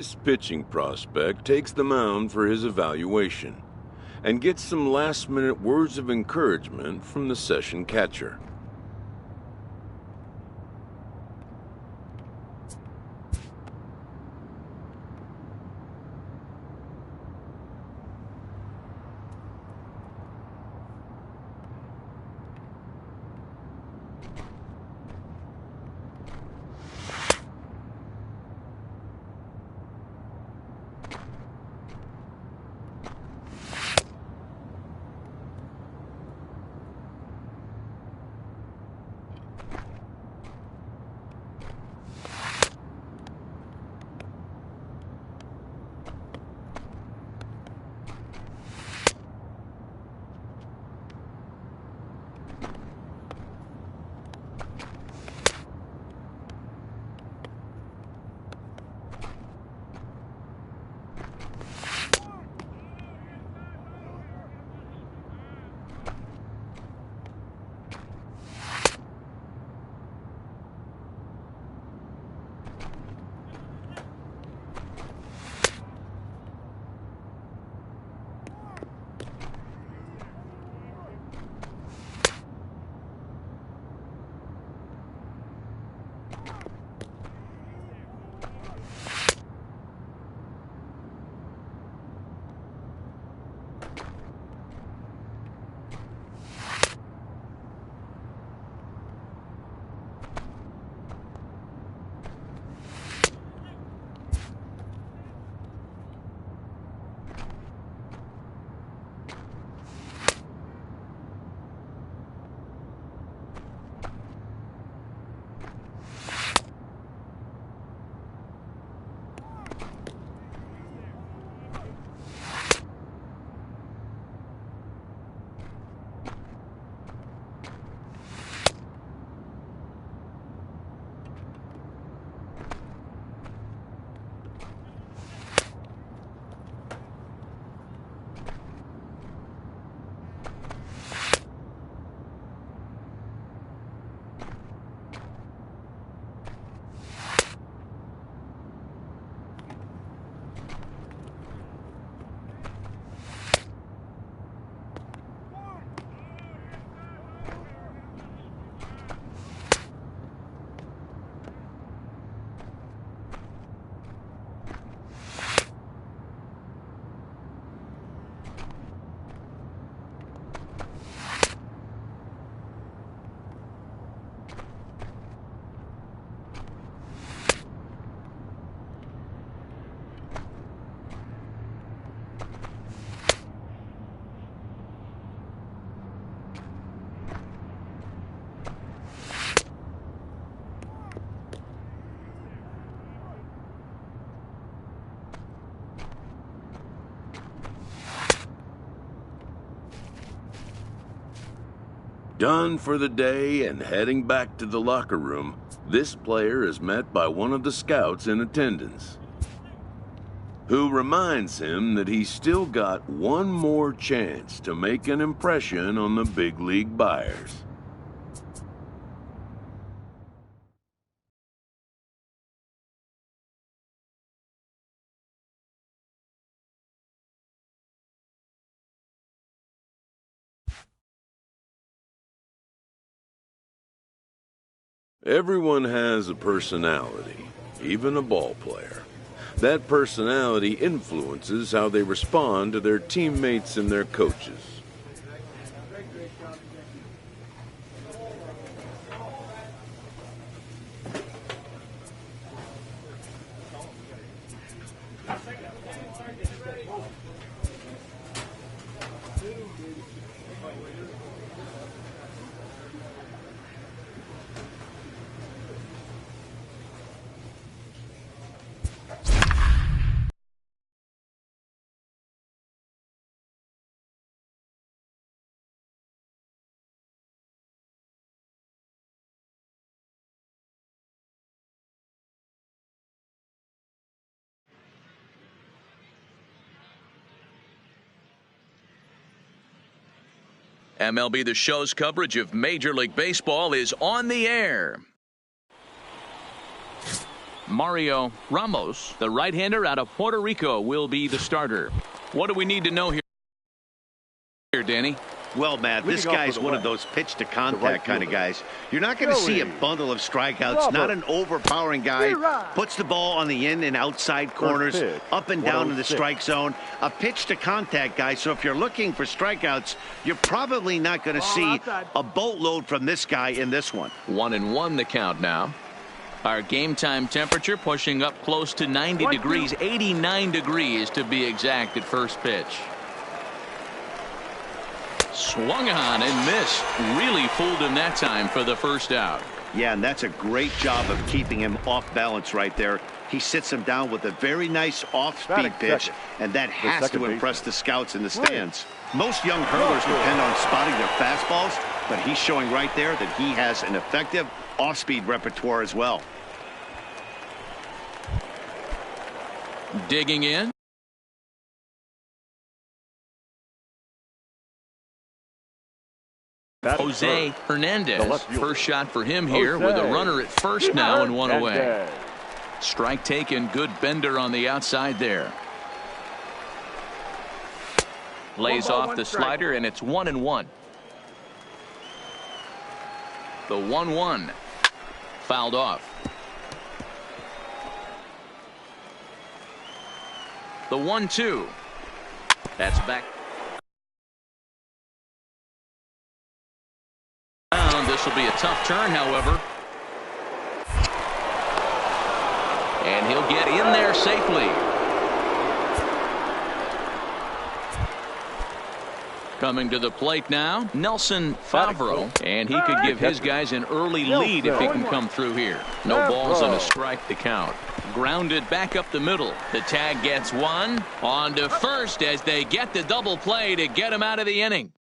This pitching prospect takes the mound for his evaluation and gets some last-minute words of encouragement from the session catcher. Done for the day and heading back to the locker room, this player is met by one of the scouts in attendance, who reminds him that he's still got one more chance to make an impression on the big league buyers. Everyone has a personality, even a ball player. That personality influences how they respond to their teammates and their coaches. MLB The Show's coverage of Major League Baseball is on the air. Mario Ramos, the right-hander out of Puerto Rico, will be the starter. What do we need to know here, Danny? Well, Matt, this guy's one of those pitch-to-contact kind of guys. You're not going to see a bundle of strikeouts, not an overpowering guy. Puts the ball on the in and outside corners, up and down in the strike zone. A pitch-to-contact guy, so if you're looking for strikeouts, you're probably not going to see a boatload from this guy in this one. 1-1 the count now. Our game time temperature pushing up close to 90 degrees, 89 degrees to be exact at first pitch. Swung on and missed. Really fooled him that time for the first out. Yeah, and that's a great job of keeping him off balance right there. He sits him down with a very nice off-speed pitch, and that has to impress the scouts in the stands. Most young hurlers depend on spotting their fastballs, but he's showing right there that he has an effective off-speed repertoire as well. Digging in. Jose Hernandez. First shot for him here with a runner at first now and one away. Strike taken. Good bender on the outside there. Lays off the slider, and it's 1-1. The 1-1 fouled off. The 1-2. That's back. This will be a tough turn, however. And he'll get in there safely. Coming to the plate now, Nelson Favreau. And he could give his guys an early lead if he can come through here. No balls and a strike to count. Grounded back up the middle. The tag gets one. On to first as they get the double play to get him out of the inning.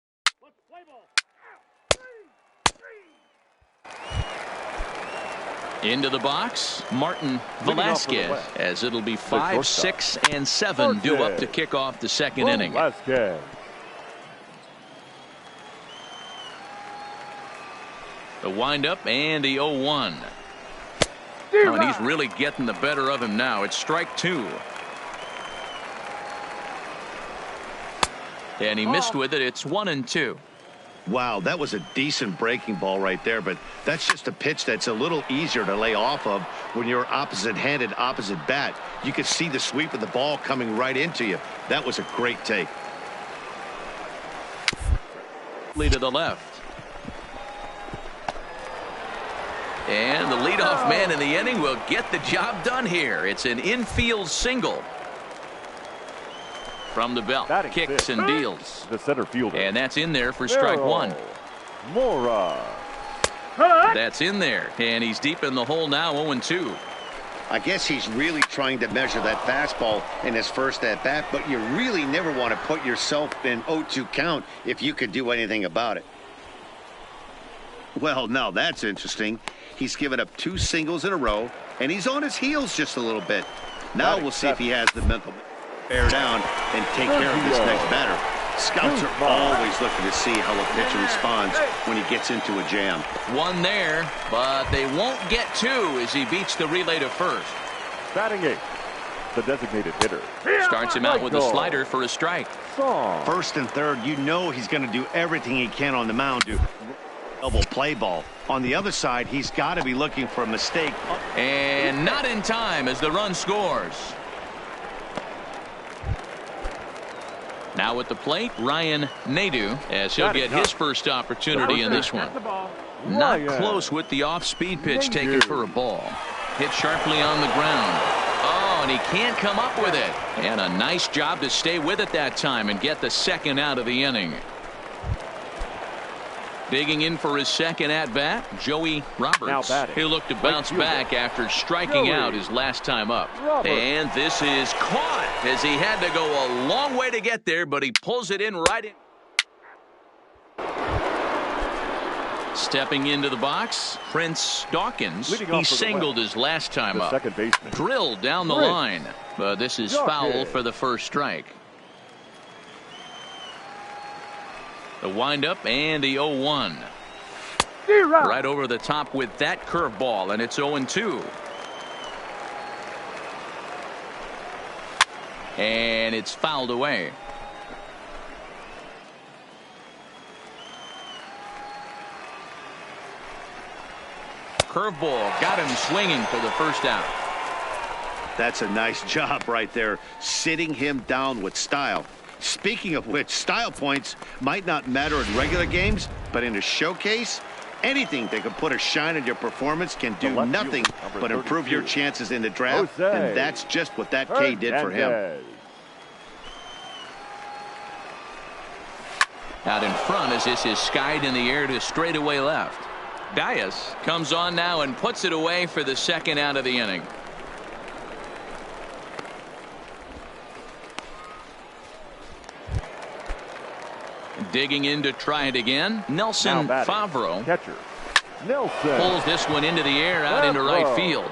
Into the box, Martin Velasquez, as it'll be 5, 6, and 7 due up to kick off the second inning. The windup and the 0-1. Oh, and he's really getting the better of him now. It's strike 2. And he missed with it. It's 1-2. Wow, that was a decent breaking ball right there, but that's just a pitch that's a little easier to lay off of when you're opposite-handed, opposite bat. You could see the sweep of the ball coming right into you. That was a great take. Lead to the left. And the leadoff man in the inning will get the job done here. It's an infield single. From the belt, kicks and deals. The center fielder. And that's in there for strike 1. Mora. That's in there. And he's deep in the hole now, 0-2. I guess he's really trying to measure that fastball in his first at-bat, but you really never want to put yourself in 0-2 count if you could do anything about it. Well, now that's interesting. He's given up 2 singles in a row, and he's on his heels just a little bit. Now we'll see if he has the mental bear down and take care of this next batter. Scouts are always looking to see how a pitcher responds when he gets into a jam. One there, but they won't get 2 as he beats the relay to first. Batting 8, the designated hitter. Starts him out with a slider for a strike. First and third, you know he's going to do everything he can on the mound to double play ball. On the other side, he's got to be looking for a mistake. And not in time as the run scores. Now at the plate, Ryan Nadeau, as he'll get his first opportunity in this one. Not close with the off-speed pitch taken for a ball. Hit sharply on the ground. Oh, and he can't come up with it. And a nice job to stay with it that time and get the second out of the inning. Digging in for his second at-bat, Joey Roberts. He'll look to bounce back after striking out his last time up. And this is caught as he had to go a long way to get there, but he pulls it in right in. Stepping into the box, Prince Dawkins. He singled his last time up. Drilled down the line, but this is foul for the first strike. The windup and the 0-1. Right over the top with that curveball, and it's 0-2. And it's fouled away. Curveball got him swinging for the first out. That's a nice job right there, sitting him down with style. Speaking of which, style points might not matter in regular games, but in a showcase, anything that can put a shine on your performance can do nothing but improve your chances in the draft, and that's just what that K did for him. Out in front as this is skied in the air to straightaway left. Dias comes on now and puts it away for the second out of the inning. Digging in to try it again. Nelson Favreau. Catcher Nelson pulls this one into the air out into right field.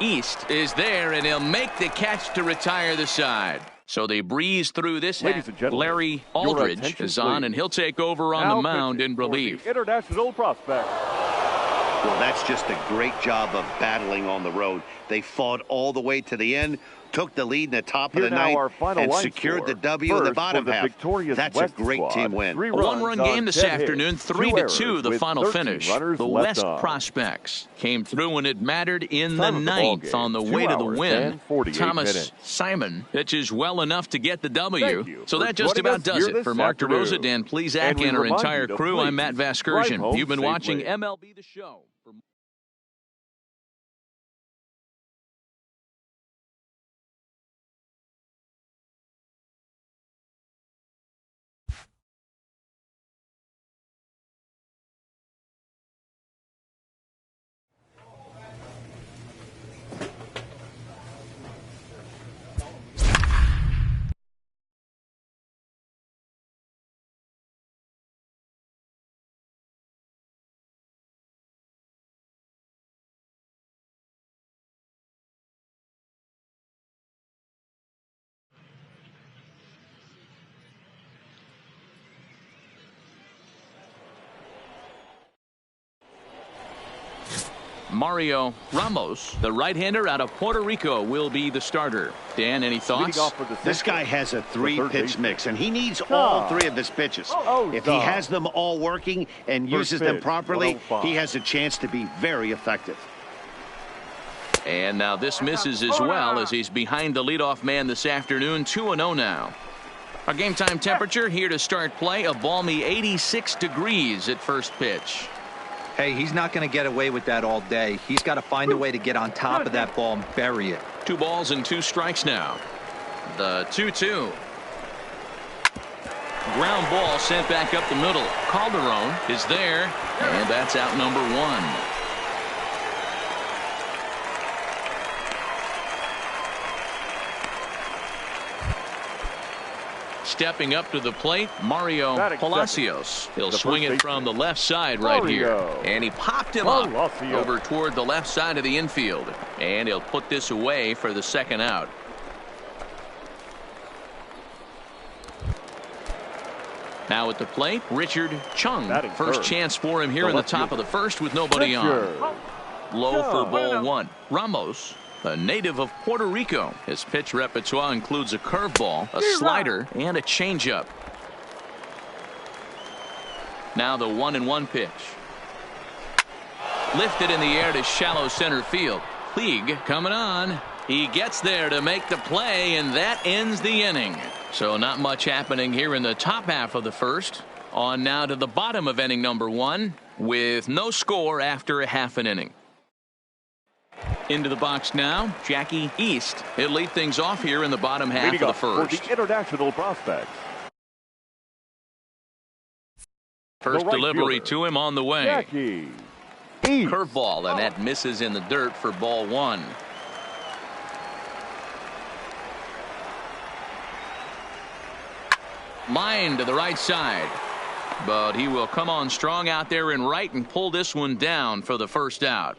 East is there, and he'll make the catch to retire the side. So they breeze through this half. Larry Aldridge is on, and he'll take over on the mound in relief. International prospect. Well, that's just a great job of battling on the road. They fought all the way to the end, took the lead in the top of the ninth, and secured the W in the bottom half. That's a great team win. A one-run game this afternoon, 3-2 the final finish. The West Prospects came through when it mattered in the ninth on the way to the win. Thomas Simon pitches well enough to get the W. So that just about does it. For Mark DeRosa, Dan Plesac, and our entire crew, I'm Matt Vasgersian. You've been watching MLB The Show. Mario Ramos, the right-hander out of Puerto Rico, will be the starter. Dan, any thoughts? This guy has a three-pitch mix, and he needs all three of his pitches. If he has them all working and uses them properly, he has a chance to be very effective. And now this misses as well as he's behind the leadoff man this afternoon. 2-0 now. Our game time temperature here to start play, a balmy 86 degrees at first pitch. Hey, he's not going to get away with that all day. He's got to find a way to get on top of that ball and bury it. 2 balls and 2 strikes now. The 2-2. Ground ball sent back up the middle. Calderon is there, and that's out number 1. Stepping up to the plate, Mario Palacios. He'll swing it from the left side right here. And he popped him up over toward the left side of the infield. And he'll put this away for the second out. Now at the plate, Richard Chung. First chance for him here in the top of the first with nobody on. Low for ball 1. Ramos, a native of Puerto Rico. His pitch repertoire includes a curveball, a slider, and a changeup. Now the 1-1 pitch. Lifted in the air to shallow center field. Puig coming on. He gets there to make the play, and that ends the inning. So not much happening here in the top half of the first. On now to the bottom of inning number 1 with no score after a half an inning. Into the box now, Jackie East. He'll lead things off here in the bottom half of the first. For the international prospects. First delivery to him on the way. Jackie East. Curveball, and that misses in the dirt for ball 1. Line to the right side. But he will come on strong out there in right and pull this one down for the first out.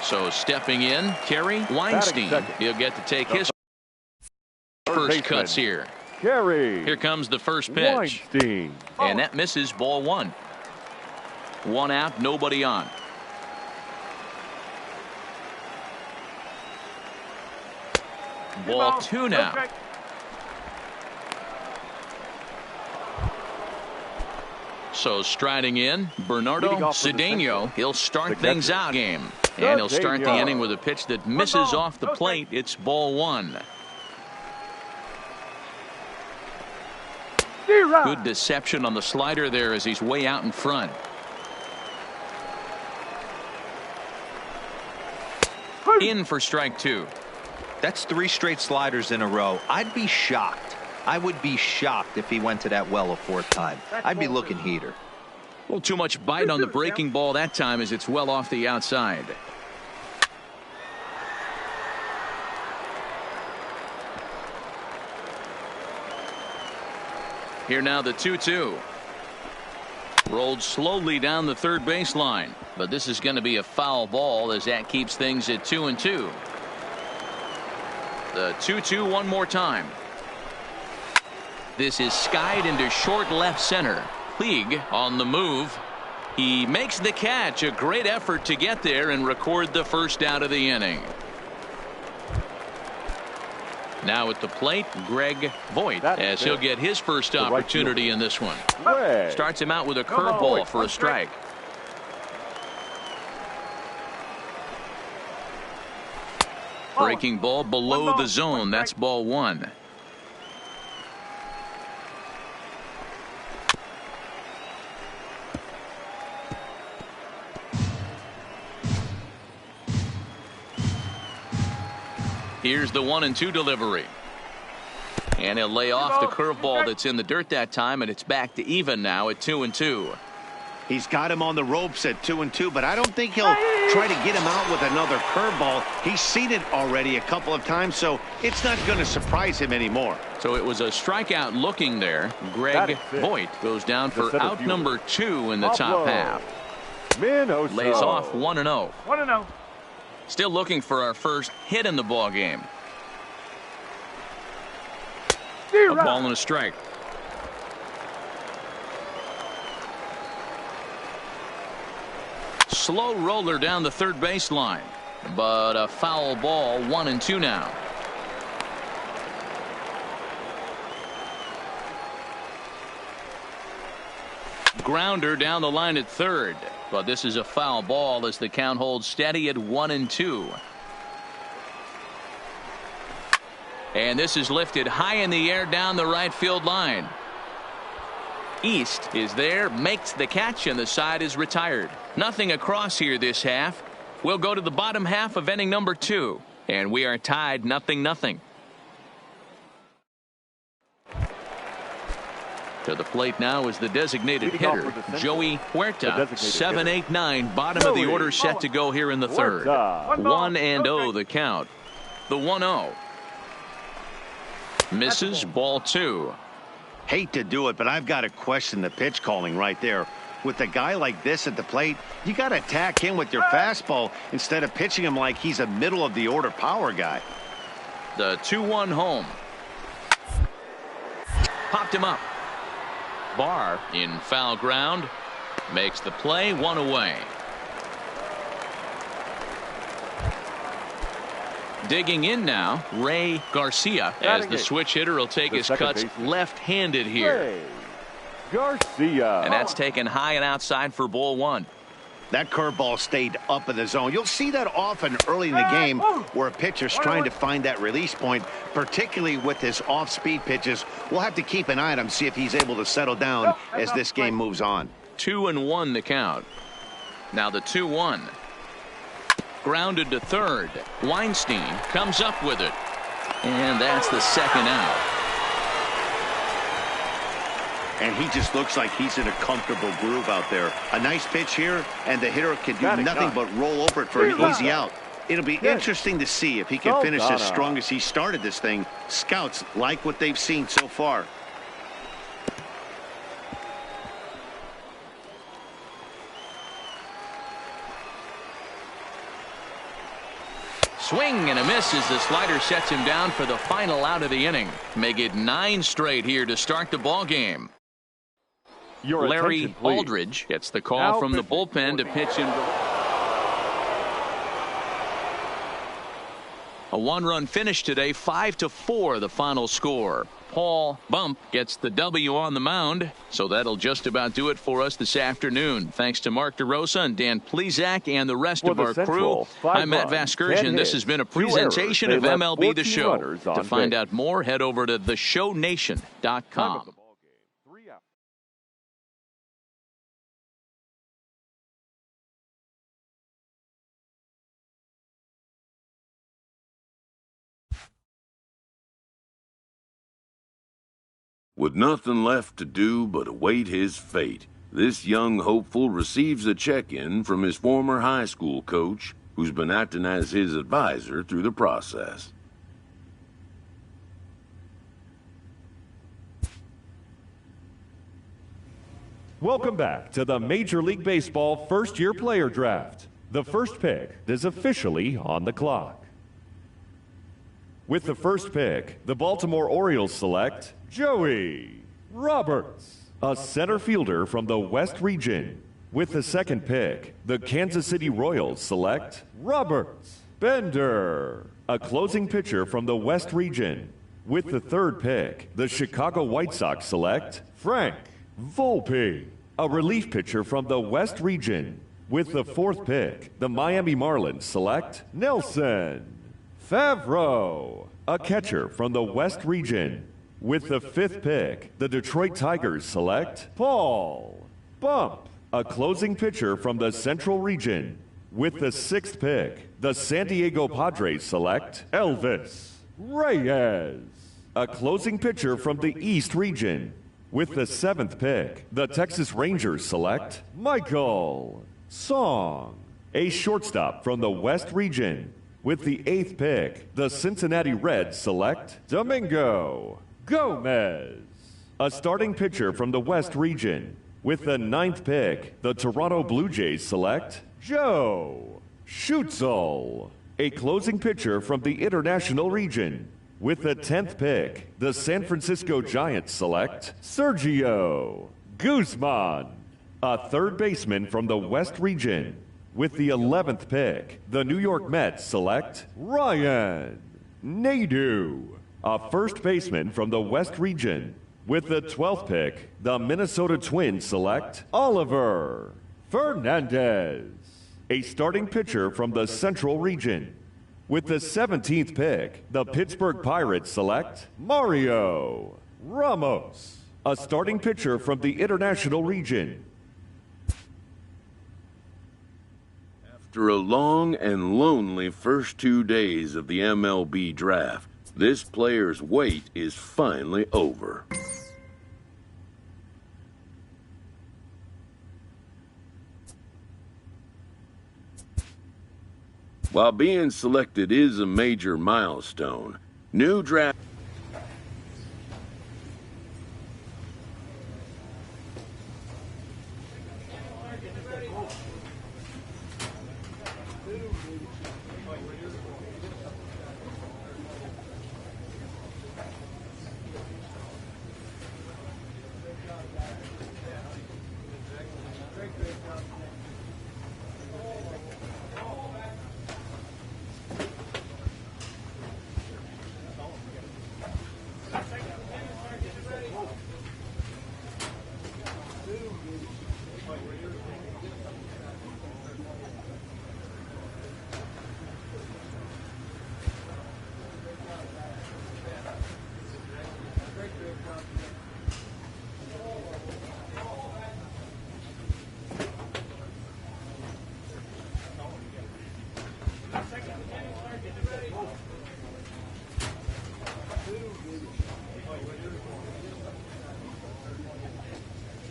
So stepping in, Kerry Weinstein. He'll get to take his first cuts here. Kerry. Here comes the first pitch. Weinstein. And that misses ball 1. 1 out, nobody on. Ball 2 now. So striding in, Bernardo Cedeno. He'll start things out game. And he'll start the inning with a pitch that misses off the plate. It's ball 1. Good deception on the slider there as he's way out in front. In for strike 2. That's 3 straight sliders in a row. I'd be shocked. I would be shocked if he went to that well a 4th time. I'd be looking heater. A little too much bite on the breaking ball that time as it's well off the outside. Here now the 2-2. Rolled slowly down the third baseline, but this is going to be a foul ball as that keeps things at 2-2. The 2-2 one more time. This is skied into short left center. Puig on the move. He makes the catch. A great effort to get there and record the first out of the inning. Now at the plate, Greg Voit, as he'll get his first opportunity in this one. Starts him out with a curveball for a strike. Breaking ball below the zone. That's ball 1. Here's the 1-2 delivery. And he'll lay off the curveball that's in the dirt that time, and it's back to even now at 2-2. He's got him on the ropes at 2-2, but I don't think he'll try to get him out with another curveball. He's seen it already a couple of times, so it's not going to surprise him anymore. So it was a strikeout looking there. Greg Voit goes down for out number 2 in the top half. Lays off 1-0. 1-0. Still looking for our first hit in the ball game. A ball and a strike. Slow roller down the third baseline, but a foul ball. 1-2 now. Grounder down the line at third, but this is a foul ball as the count holds steady at 1-2. And this is lifted high in the air down the right field line. East is there, makes the catch, and the side is retired. Nothing across here this half. We'll go to the bottom half of inning number 2, and we are tied 0-0. To the plate now is the designated hitter, Joey Huerta. 7-8-9, bottom of the order set to go here in the third. 1-0 the count. The 1-0. Misses, ball 2. Hate to do it, but I've got to question the pitch calling right there. With a guy like this at the plate, you got to attack him with your fastball instead of pitching him like he's a middle of the order power guy. The 2-1 home. Popped him up. Barr in foul ground. Makes the play, 1 away. Digging in now, Ray Garcia, as the switch hitter will take his cuts left-handed here. Ray Garcia. And that's taken high and outside for ball 1. That curveball stayed up in the zone. You'll see that often early in the game where a pitcher's trying to find that release point, particularly with his off-speed pitches. We'll have to keep an eye on him, see if he's able to settle down as this game moves on. 2-1 the count. Now the 2-1. Grounded to third. Weinstein comes up with it. And that's the second out. And he just looks like he's in a comfortable groove out there. A nice pitch here, and the hitter can do nothing but roll over it for an easy out. It'll be interesting to see if he can finish as strong as he started this thing. Scouts like what they've seen so far. Swing and a miss as the slider sets him down for the final out of the inning. Make it 9 straight here to start the ball game. Larry Aldridge gets the call from the bullpen to pitch him. A one-run finish today, 5-4 the final score. Paul Bump gets the W on the mound, so that'll just about do it for us this afternoon. Thanks to Mark DeRosa and Dan Plesac and the rest of our crew. I'm Matt Vasgersian. This has been a presentation of MLB The Show. To find out more, head over to theshownation.com. With nothing left to do but await his fate, this young hopeful receives a check-in from his former high school coach, who's been acting as his advisor through the process. Welcome back to the Major League Baseball first-year player draft. The first pick is officially on the clock. With the first pick, the Baltimore Orioles select Joey Roberts, a center fielder from the West Region. With the second pick, the Kansas City Royals select Robert Bender, a closing pitcher from the West Region. With the third pick, the Chicago White Sox select Frank Volpe, a relief pitcher from the West Region. With the fourth pick, the Miami Marlins select Nelson Favreau, a catcher from the West Region. With the fifth pick, the Detroit Tigers select Paul Bump, a closing pitcher from the Central Region. With the sixth pick, the San Diego Padres select Elvis Reyes, a closing pitcher from the East Region. With the seventh pick, the Texas Rangers select Michael Song, a shortstop from the West Region. With the eighth pick, the Cincinnati Reds select Domingo Gomez, a starting pitcher from the West Region. With the ninth pick, the Toronto Blue Jays select Joe Schutzel, a closing pitcher from the International Region. With the 10th pick, the San Francisco Giants select Sergio Guzman, a third baseman from the West Region. With the 11th pick, the New York Mets select Ryan Nadeau, a first baseman from the West Region. With the 12th pick, the Minnesota Twins select Oliver Fernandez, a starting pitcher from the Central Region. With the 17th pick, the Pittsburgh Pirates select Mario Ramos, a starting pitcher from the International Region. After a long and lonely first 2 days of the MLB draft, this player's wait is finally over. While being selected is a major milestone, new draft...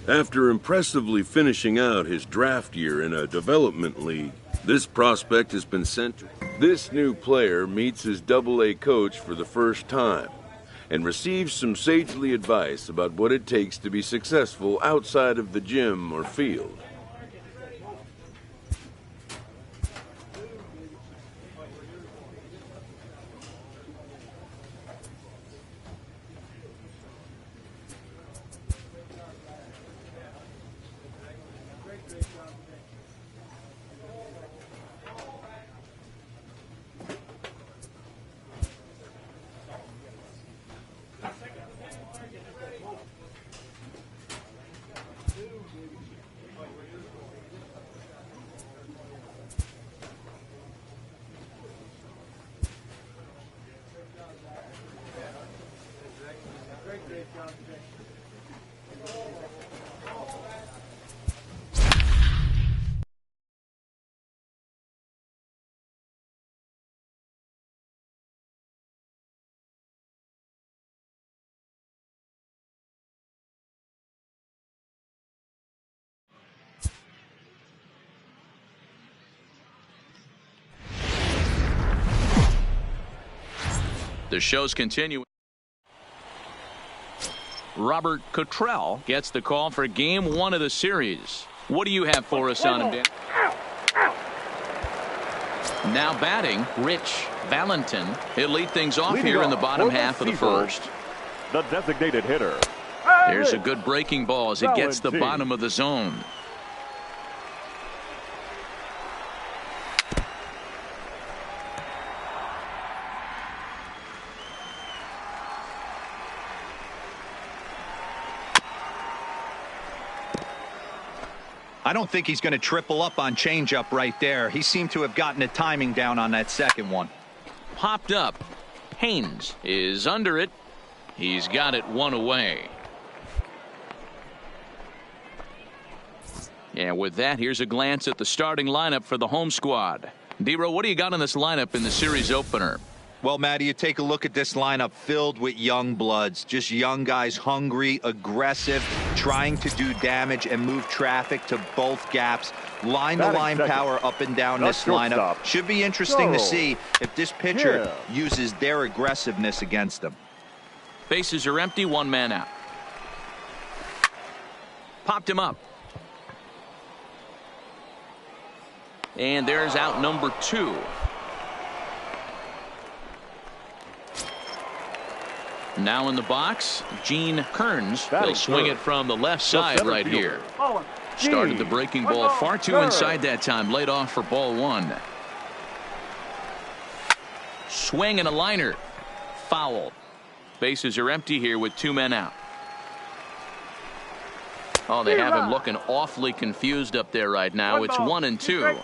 After impressively finishing out his draft year in a development league, this prospect has been sent to... This new player meets his Double-A coach for the first time and receives some sagely advice about what it takes to be successful outside of the gym or field. The show's continuing. Robert Cottrell gets the call for game 1 of the series. What do you have for us on him, Dan? Now batting, Rich Valentin. He'll lead things off here in the bottom half of the first. The designated hitter. There's a good breaking ball as it gets the bottom of the zone. I don't think he's going to triple up on changeup right there. He seemed to have gotten the timing down on that second one. Popped up. Haynes is under it. He's got it one away. And with that, here's a glance at the starting lineup for the home squad. D-Row, what do you got on this lineup in the series opener? Well, Matty, you take a look at this lineup filled with young bloods, just young guys, hungry, aggressive, trying to do damage and move traffic to both gaps. Line-to-line power up and down this lineup. Should be interesting to see if this pitcher uses their aggressiveness against them. Bases are empty, one man out. Popped him up. And there's out number 2. Now in the box, Gene Kearns. He'll swing it from the left side right here. Started the breaking ball far too inside that time. Laid off for ball 1. Swing and a liner. Foul. Bases are empty here with 2 men out. Oh, they have him looking awfully confused up there right now. It's 1-2.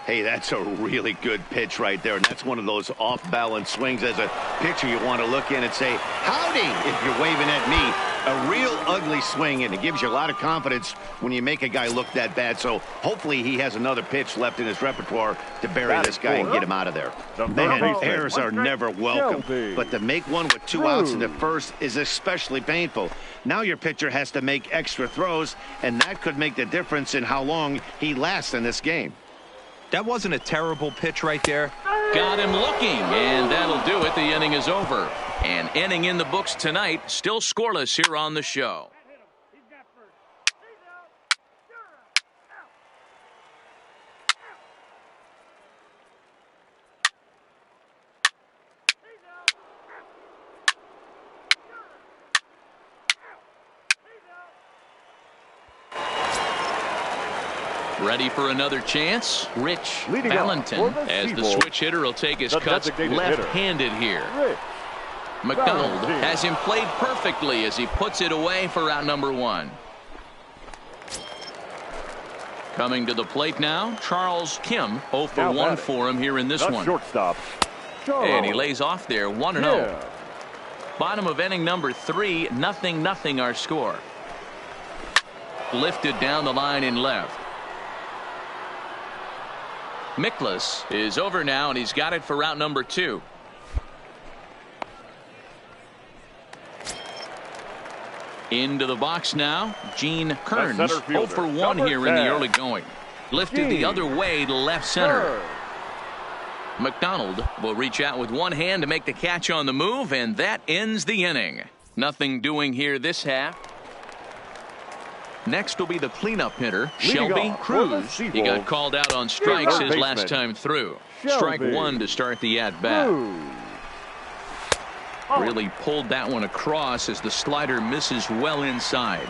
Hey, that's a really good pitch right there, and that's one of those off-balance swings. As a pitcher, you want to look in and say, howdy, if you're waving at me. A real ugly swing, and it gives you a lot of confidence when you make a guy look that bad. So hopefully he has another pitch left in his repertoire to bury this guy and get him out of there. Man, errors are never welcome, but to make one with 2 outs in the first is especially painful. Now your pitcher has to make extra throws, and that could make the difference in how long he lasts in this game. That wasn't a terrible pitch right there. Got him looking, and that'll do it. The inning is over. An inning in the books tonight, still scoreless here on the show. Ready for another chance? Rich Valentin, as the switch hitter, will take his cuts left-handed here. McDonald has him played perfectly as he puts it away for out number 1. Coming to the plate now, Charles Kim. 0 for 1 for him here in this one. And he lays off there, 1-0. Bottom of inning number 3, 0-0 our score. Lifted down the line in left. Miklas is over now, and he's got it for route number 2. Into the box now, Gene Kearns. 0 for 1 here in the early going. Lifted the other way to left center. McDonald will reach out with one hand to make the catch on the move, and that ends the inning. Nothing doing here this half. Next will be the cleanup hitter, Shelby Cruz. He got called out on strikes his last time through. Strike 1 to start the at-bat. Really pulled that one across as the slider misses well inside.